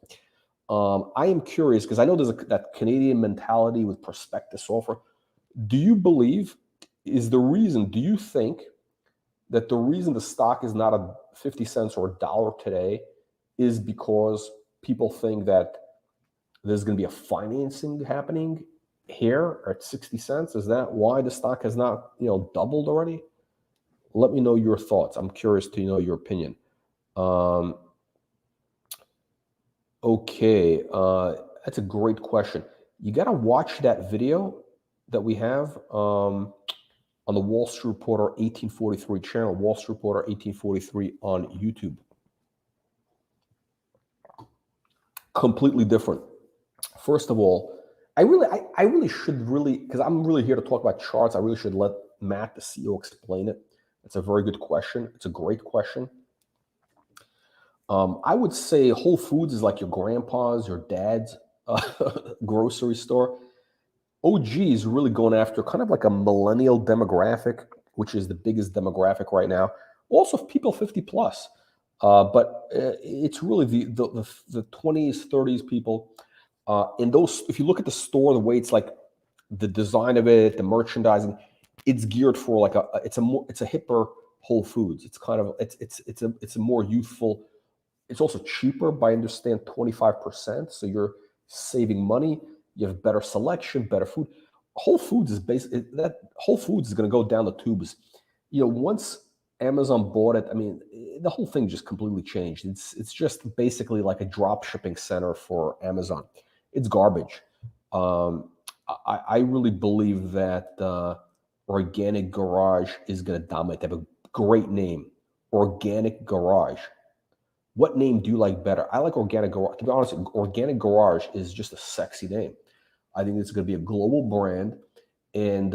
[SPEAKER 1] I am curious because I know there's that Canadian mentality with prospectus offer. Do you believe do you think that the reason the stock is not a 50 cents or $1 today is because people think that there's going to be a financing happening here at 60 cents? Is that why the stock has not, doubled already? Let me know your thoughts. I'm curious to know your opinion. Okay, that's a great question. You got to watch that video that we have on the Wall Street Reporter 1843 channel, Wall Street Reporter 1843 on YouTube. Completely different. First of all, I really should because I'm really here to talk about charts. I really should let Matt, the CEO, explain it. It's a very good question. It's a great question. I would say Whole Foods is like your grandpa's, your dad's grocery store. OG is really going after kind of like a millennial demographic, which is the biggest demographic right now. Also, people 50 plus, but it's really the 20s, 30s people. And those, if you look at the store, the way it's like the design of it, the merchandising, it's geared for like it's a hipper Whole Foods. It's kind of it's a more youthful. It's also cheaper by, I understand, 25%. So you're saving money. You have better selection, better food. Whole Foods is Whole Foods is going to go down the tubes. Once Amazon bought it, I mean, the whole thing just completely changed. It's just basically like a drop shipping center for Amazon. It's garbage. I really believe that Organic Garage is going to dominate. They have a great name, Organic Garage. What name do you like better? I like Organic Garage. To be honest, Organic Garage is just a sexy name. I think it's going to be a global brand. And,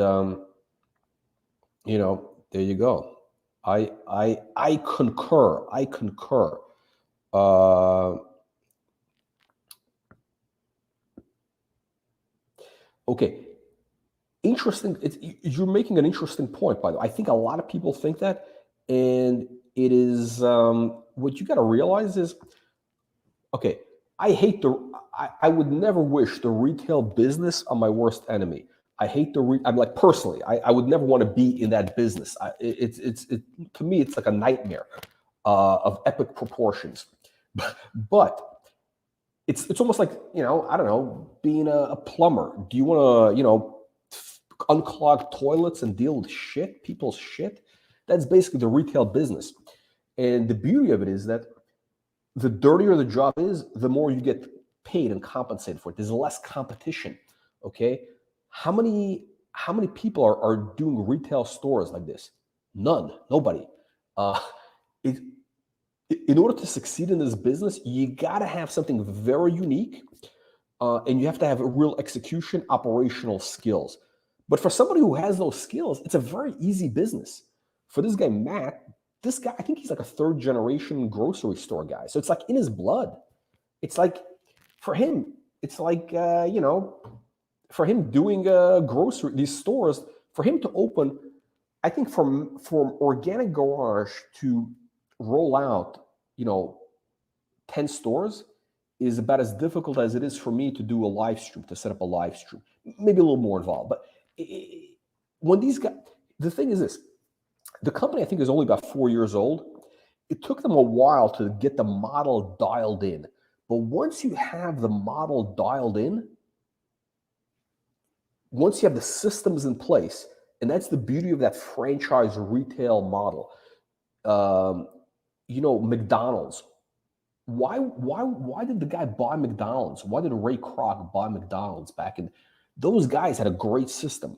[SPEAKER 1] there you go. I concur. Okay. Interesting. You're making an interesting point, by the way. I think a lot of people think that. And it is, what you got to realize is, okay, I would never wish the retail business on my worst enemy. I hate I'm like, personally, I would never want to be in that business. To me, it's like a nightmare of epic proportions. But it's almost like, I don't know, being a plumber. Do you want to, unclog toilets and deal with people's shit? That's basically the retail business. And the beauty of it is that the dirtier the job is, the more you get paid and compensated for it. There's less competition. Okay. How many people are doing retail stores like this? None. Nobody. In order to succeed in this business, you got to have something very unique. and you have to have a real execution, operational skills. But for somebody who has those skills, it's a very easy business. For this guy, Matt, this guy, I think he's like a third generation grocery store guy. So it's like in his blood. It's like, for him, it's like, for him doing these stores, for him to open, I think from Organic Garage to roll out, 10 stores is about as difficult as it is for me to do a live stream, to set up a live stream. Maybe a little more involved. But when these guys, the thing is this, the company I think is only about 4 years old. It took them a while to get the model dialed in. But once you have the model dialed in, once you have the systems in place, and that's the beauty of that franchise retail model. McDonald's. Why did the guy buy McDonald's? Why did Ray Kroc buy McDonald's back in? Those guys had a great system.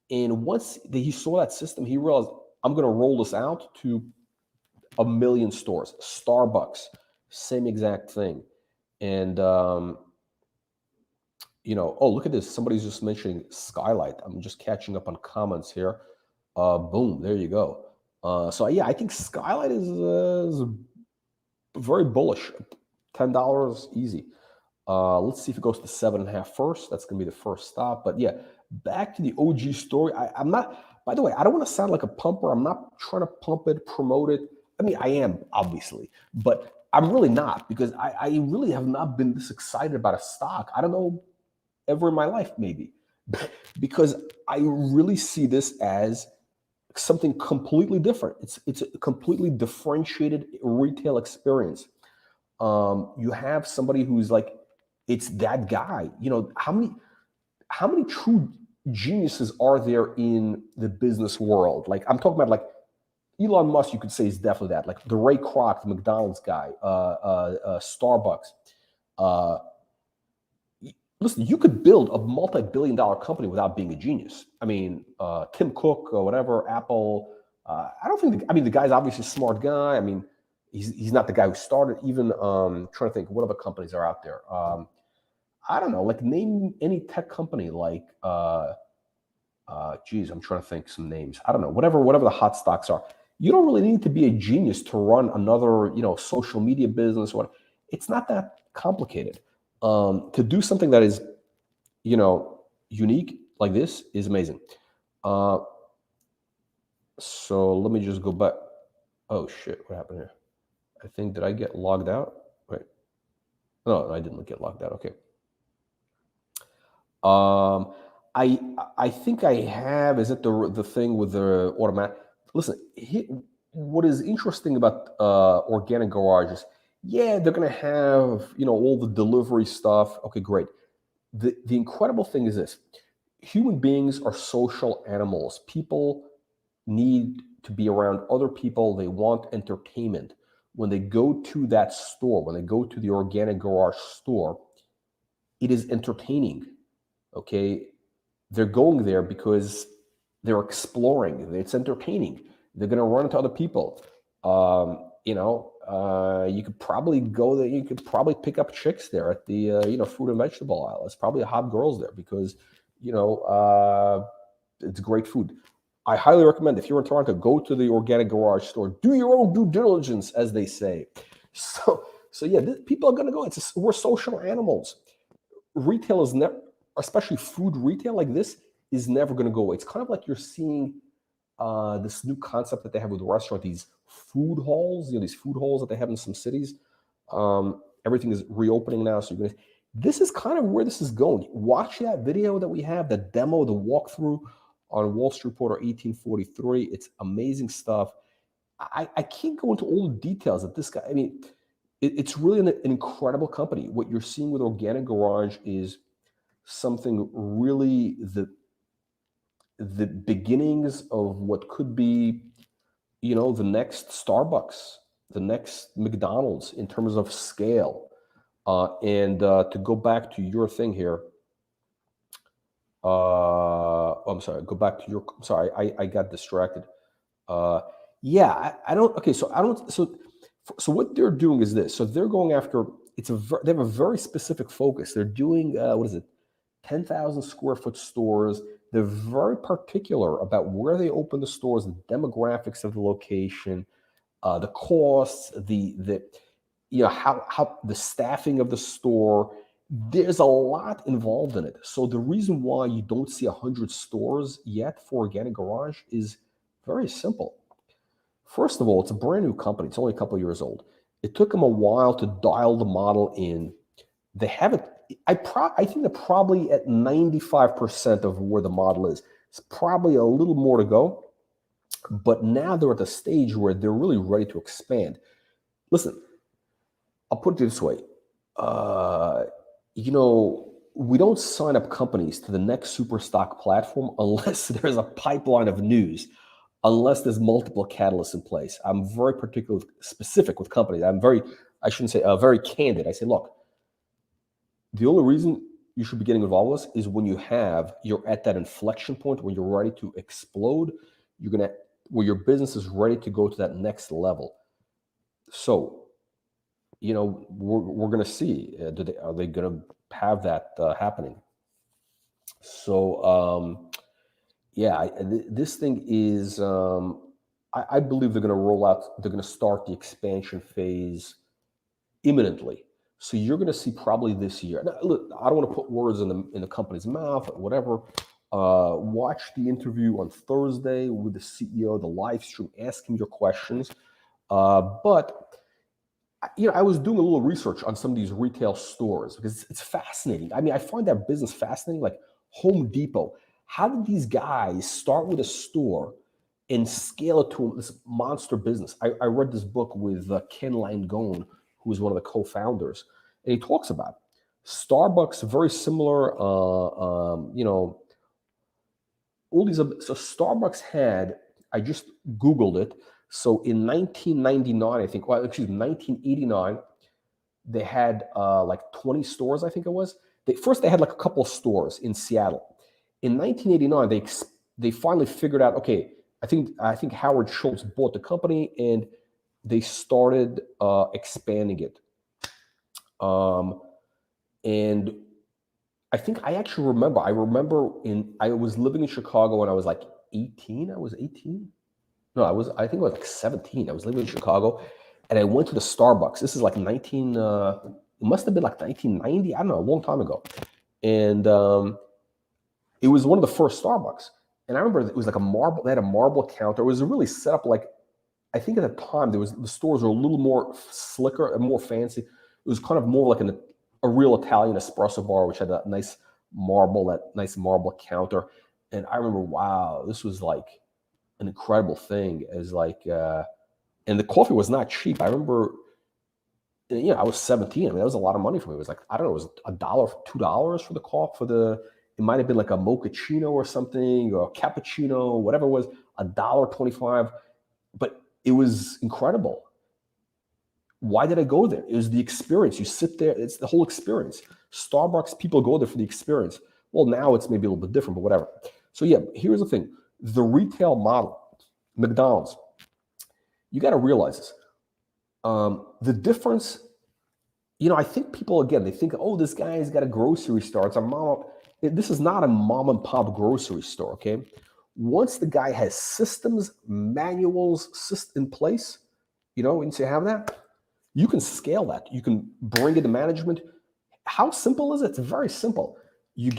[SPEAKER 1] And once he saw that system, he realized, I'm going to roll this out to 1 million stores. Starbucks, same exact thing. And, oh, look at this. Somebody's just mentioning Skylight. I'm just catching up on comments here. Boom, there you go. So, yeah, I think Skylight is very bullish. $10 easy. Let's see if it goes to 7.5 first. That's going to be the first stop. But, yeah, back to the OG story. I'm not, by the way, I don't want to sound like a pumper. I'm not trying to pump it, promote it. I mean, I am, obviously. But I'm really not, because I really have not been this excited about a stock. I don't know, ever in my life, maybe. Because I really see this as something completely different. It's a completely differentiated retail experience. You have somebody who's like, it's that guy. How many true geniuses are there in the business world? Like, I'm talking about, like, Elon Musk, you could say, is definitely that. Like the Ray Kroc, the McDonald's guy, Starbucks. Listen, you could build a multi-billion-dollar company without being a genius. I mean, Tim Cook or whatever, Apple. I don't think. The guy's obviously a smart guy. I mean, he's not the guy who started. Even trying to think, what other companies are out there? I don't know. Like, name any tech company. Like, geez, I'm trying to think some names. I don't know. Whatever the hot stocks are. You don't really need to be a genius to run another, social media business. It's not that complicated. To do something that is, unique like this is amazing. So let me just go back. Oh shit, what happened here? I think, did I get logged out? Wait, no, I didn't get logged out. Okay. I think I have. Is it the thing with the automatic? Listen, what is interesting about Organic Garage is, yeah, they're going to have, all the delivery stuff. Okay, great. The incredible thing is this. Human beings are social animals. People need to be around other people. They want entertainment. When they go to that store, when they go to the Organic Garage store, it is entertaining, okay? They're going there because they're exploring. It's entertaining. They're going to run into other people. You could probably go there. You could probably pick up chicks there at the, fruit and vegetable aisle. There's probably hot girls there because, it's great food. I highly recommend, if you're in Toronto, go to the Organic Garage store. Do your own due diligence, as they say. So yeah, people are going to go. We're social animals. Retail is never, especially food retail like this, is never going to go away. It's kind of like you're seeing this new concept that they have with the restaurant, these food halls, these food halls that they have in some cities. Everything is reopening now. So this is kind of where this is going. Watch that video that we have, the demo, the walkthrough on Wall Street Reporter 1843. It's amazing stuff. I can't go into all the details of this guy. I mean, it's really an incredible company. What you're seeing with Organic Garage is something really the beginnings of what could be, the next Starbucks, the next McDonald's in terms of scale. And to go back to your thing here, I'm sorry, go back to your, sorry, I got distracted. Yeah, I don't, okay, so I don't, so what they're doing is this. So they're going after they have a very specific focus. They're doing, 10,000 square foot stores. They're very particular about where they open the stores, the demographics of the location, the costs, how the staffing of the store. There's a lot involved in it. So the reason why you don't see 100 stores yet for Organic Garage is very simple. First of all, it's a brand new company. It's only a couple of years old. It took them a while to dial the model in. They haven't. I think they're probably at 95% of where the model is. It's probably a little more to go, but now they're at the stage where they're really ready to expand. Listen, I'll put it this way. We don't sign up companies to the next super stock platform unless there's a pipeline of news, unless there's multiple catalysts in place. I'm very particular, specific with companies. I shouldn't say very candid. I say, look, the only reason you should be getting involved with this is when you're at that inflection point when you're ready to explode, where your business is ready to go to that next level. So, we're going to see, are they going to have that happening? So, this thing is, I believe they're going to start the expansion phase imminently. So you're going to see probably this year. Now, look, I don't want to put words in the company's mouth or whatever. Watch the interview on Thursday with the CEO, the live stream. Ask him your questions. But I was doing a little research on some of these retail stores because it's fascinating. I mean, I find that business fascinating. Like Home Depot. How did these guys start with a store and scale it to this monster business? I read this book with Ken Langone, who is one of the co-founders, and he talks about Starbucks, very similar, all these. So Starbucks had, I just Googled it. So in 1999, 1989, they had like 20 stores, I think it was. They had like a couple of stores in Seattle. In 1989, they finally figured out, okay, I think Howard Schultz bought the company and they started expanding it. And I think I remember I was living in Chicago when I was like 18. I was 18. No, I think I was like 17. I was living in Chicago and I went to the Starbucks. This is like it must have been like 1990. I don't know, a long time ago. And it was one of the first Starbucks. And I remember it was like they had a marble counter. It was really set up like, I think at the time the stores were a little more slicker and more fancy. It was kind of more like a real Italian espresso bar, which had that nice marble counter. And I remember, wow, this was like an incredible thing. As like, and the coffee was not cheap. I remember, I was 17. I mean, that was a lot of money for me. It was like, I don't know, it was $1, $2 for the coffee it might have been like a mochaccino or something, or a cappuccino, whatever it was, $1.25. But it was incredible. Why did I go there? It was the experience. You sit there, it's the whole experience. Starbucks, people go there for the experience. Well, now it's maybe a little bit different, but whatever. So yeah, here's the thing. The retail model, McDonald's, you got to realize this. The difference, I think people, again, they think, oh, this guy's got a grocery store. This is not a mom and pop grocery store, okay? Once the guy has systems, manuals in place, once you have that, you can scale that. You can bring it to management. How simple is it? It's very simple. You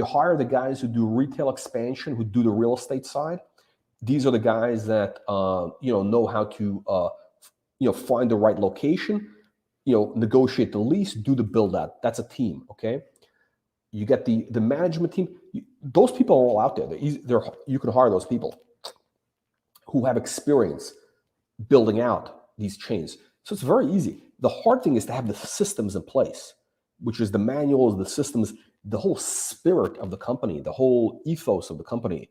[SPEAKER 1] hire the guys who do retail expansion, who do the real estate side. These are the guys that know how to find the right location, negotiate the lease, do the build out. That's a team, okay? You get the management team. Those people are all out there. You can hire those people who have experience building out these chains. So it's very easy. The hard thing is to have the systems in place, which is the manuals, the systems, the whole spirit of the company, the whole ethos of the company.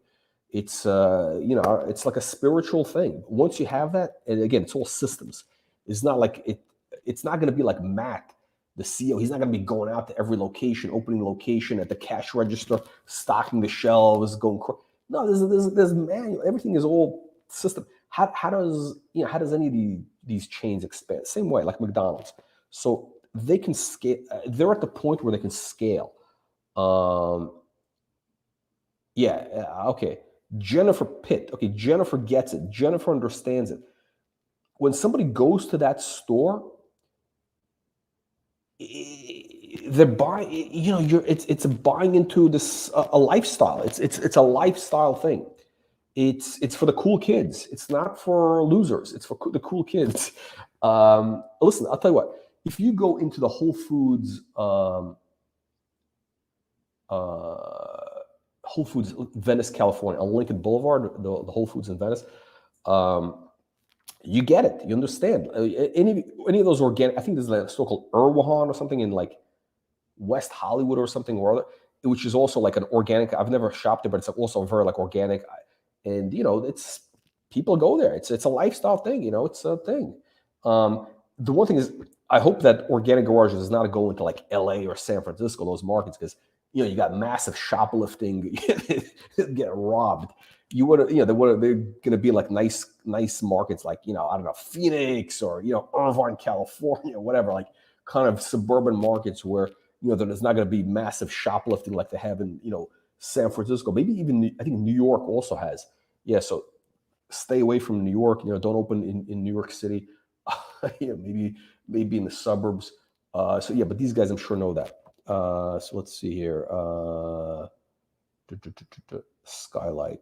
[SPEAKER 1] It's it's like a spiritual thing. Once you have that, and again, it's all systems. It's not like it's not going to be like Matt, the CEO. He's not going to be going out to every location, opening location at the cash register, stocking the shelves, no, there's manual. Everything is all system. How does any of the these chains expand. Same way, like McDonald's. So they can scale. They're at the point where they can scale. Yeah. Okay. Jennifer Pitt. Okay. Jennifer gets it. Jennifer understands it. When somebody goes to that store, they're buying. You know, it's a buying into this a lifestyle. It's a lifestyle thing. It's for the cool kids. It's not for losers. It's for the cool kids. Listen, I'll tell you what. If you go into the Whole Foods, Venice, California, on Lincoln Boulevard, the Whole Foods in Venice, you get it. You understand. Any of those organic. I think there's like a store called Irwahan or something in like West Hollywood or something or other, which is also like an organic. I've never shopped there, but it's also very like organic. And you know, it's people go there. It's a lifestyle thing. You know, it's a thing. The one thing is, I hope that organic garages does not go into like LA or San Francisco, those markets, because you know you got massive shoplifting, get robbed. You would, you know, they're going to be like nice markets, like, you know, I don't know, Phoenix or, you know, Irvine, California, whatever, like kind of suburban markets where, you know, there's not going to be massive shoplifting like they have in, you know, San Francisco. Maybe even I think New York also has. Yeah, so stay away from New York. You know, don't open in New York City. Yeah, maybe in the suburbs. So yeah, but these guys I'm sure know that. So let's see here. Skylight.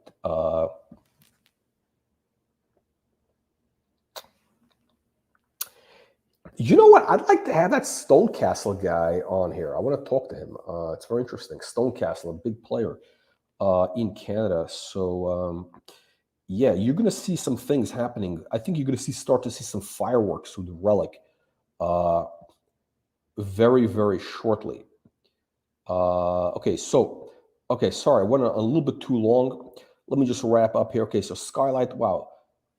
[SPEAKER 1] You know what? I'd like to have that Stonecastle guy on here. I want to talk to him. It's very interesting. Stonecastle, a big player in Canada. So yeah, you're going to see some things happening. I think you're going to start to see some fireworks with Relic very, very shortly. Okay, sorry, I went a little bit too long. Let me just wrap up here. Okay, so Skylight, wow,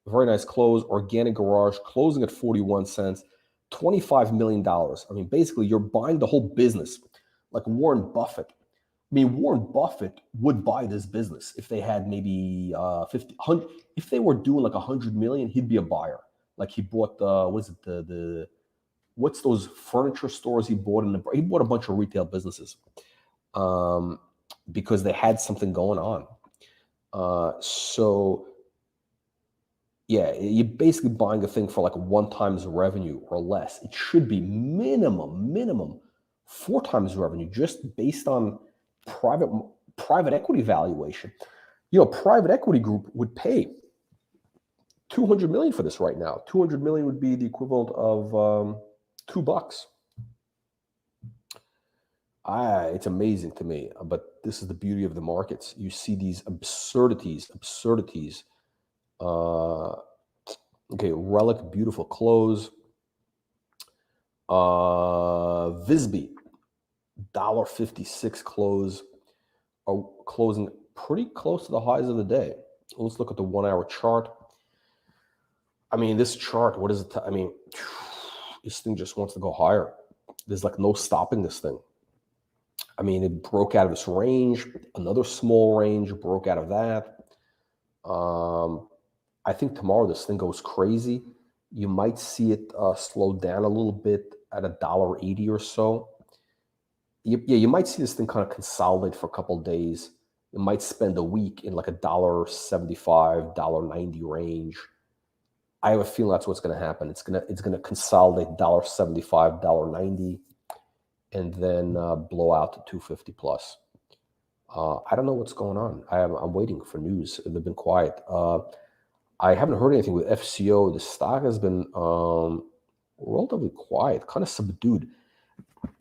[SPEAKER 1] very nice close. Organic Garage closing at 41 cents, $25 million. I mean, basically, you're buying the whole business, like Warren Buffett. I mean, Warren Buffett would buy this business if they had maybe 50, 100. If they were doing like 100 million, he'd be a buyer. Like he bought what's those furniture stores he bought he bought a bunch of retail businesses because they had something going on. So yeah, you're basically buying a thing for like 1 times revenue or less. It should be minimum 4 times revenue, just based on private equity valuation. You know, private equity group would pay $200 million for this right now. $200 million would be the equivalent of $2. It's amazing to me, but this is the beauty of the markets. You see these absurdities. Okay, Relic, beautiful close. Visby, $1.56 close, are closing pretty close to the highs of the day. Let's look at the 1-hour chart. I mean, this chart, what is it? I mean, this thing just wants to go higher. There's like no stopping this thing. I mean, it broke out of this range, another small range, broke out of that. I think tomorrow this thing goes crazy. You might see it slow down a little bit at $1.80 or so. Yeah, you might see this thing kind of consolidate for a couple of days. You might spend a week in like $1.75, $1.90 range. I have a feeling that's what's going to happen. It's gonna consolidate $1.75, $1.90, and then blow out to 250 plus. I don't know what's going on. I'm waiting for news. They've been quiet. I haven't heard anything with FCO. The stock has been relatively quiet, kind of subdued.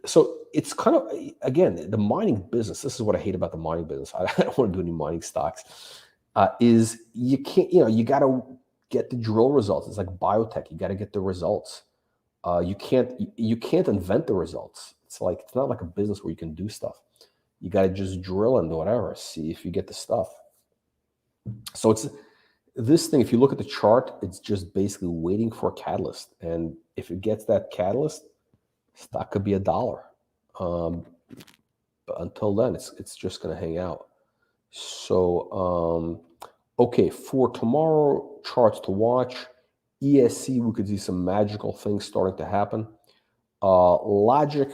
[SPEAKER 1] So it's kind of, again, the mining business. This is what I hate about the mining business. I don't want to do any mining stocks. Is you can't, you got to get the drill results. It's like biotech. You got to get the results. You can't invent the results. It's not like a business where you can do stuff. You got to just drill and whatever, see if you get the stuff. So it's this thing. If you look at the chart, it's just basically waiting for a catalyst, and if it gets that catalyst, stock could be $1. But until then, it's just going to hang out. So okay, for tomorrow, charts to watch. ESC, we could see some magical things starting to happen. Logic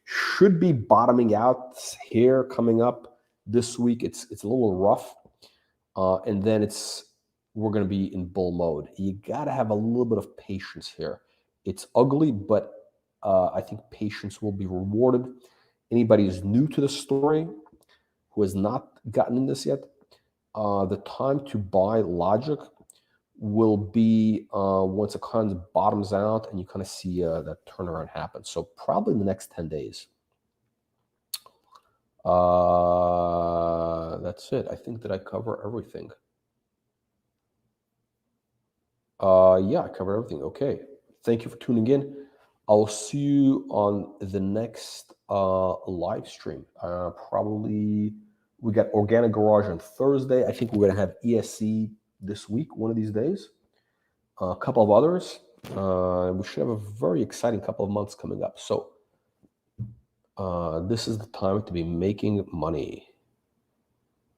[SPEAKER 1] should be bottoming out here coming up this week. It's a little rough, and then we're going to be in bull mode. You got to have a little bit of patience here. It's ugly, but I think patience will be rewarded. Anybody who's new to the story, who has not gotten in this yet, the time to buy Logic will be once it kind of bottoms out and you kind of see that turnaround happen. So probably in the next 10 days. That's it. I think that I cover everything. Yeah, I covered everything. Okay. Thank you for tuning in. I'll see you on the next live stream. Probably we got Organic Garage on Thursday. I think we're going to have ESC this week, one of these days. A couple of others. We should have a very exciting couple of months coming up. So this is the time to be making money.